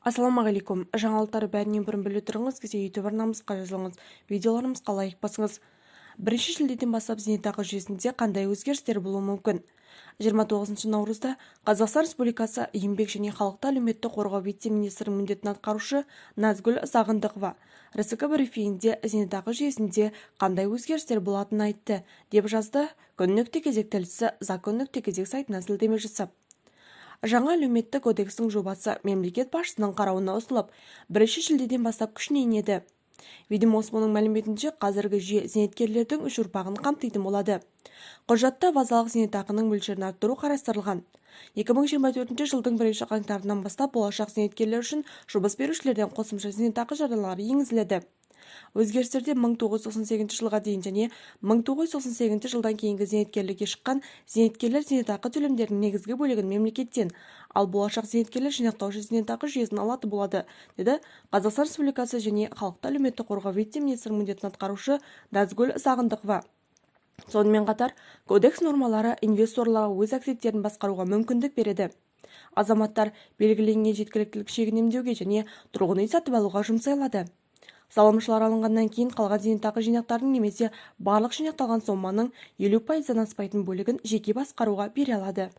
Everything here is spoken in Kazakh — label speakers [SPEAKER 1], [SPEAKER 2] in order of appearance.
[SPEAKER 1] Ассалаумағалейкум. Жаңалықтар бәрінен бұрын біле тұрыңыз, кесе YouTube арнамызға жазылыңыз, видеоларымызға лайк басыңыз. 1 шілдеден бастап зейнетақы жүйесінде қандай өзгерістер болуы мүмкін? 29 наурызда Қазақстан Республикасы еңбек және халықты әлеуметтік қорғау вице-министрінің міндетін атқарушы Назгүл Сағындықова РСК брифингінде зейнетақы жүйесінде қандай өзгерістер болатынын айтты, деп жазды Күн.кз тілшісі Закон.кз сайтына сілтеме жасап. Жаңа әлеуметтік кодекстің жобасы мемлекет басшысының қарауына ұсынылып, 1 шілдеден бастап күшіне енеді. Ведомствоның мәліметінше, қазіргі жүйе зейнеткерлердің 3 ұрпағын қамтитын болады. Құжатта базалық зейнетақының мөлшерін арттыру қарастырылған. 2024 жылдың 1 қаңтарынан бастап болашақ зейнеткерлер үшін жұмыс берушілерден қосымша зейнетақы жарналары енгізіледі. Өзгерістерде 1998 жылға дейін және 1998 жылдан кейінгі зейнеткерлікке шыққан зейнеткерлер зейнетақы төлемдерінің негізгі бөлігін мемлекеттен, ал болашақ зейнеткерлер жинақтаушы зейнетақы жүйесін алады болады, деді Қазақстан Республикасы және халықты әлеуметтік қорғау вице-министрінің міндетін атқарушы Назгүл Сағындықова. Сонымен қатар, кодекс нормалары инвесторларға өз активтерін басқаруға мүмкіндік береді. Азаматтар белгіленген жеткіліктілік шегін үнемдеуге және тұрғын үй сатып алуға жұмсай. Салымшылар алынғаннан кейін қалған зейнетақы жинақтарының немесе барлық жинақталған соманың 50%-дан аспайтын бөлігін жеке басқаруға бере алады.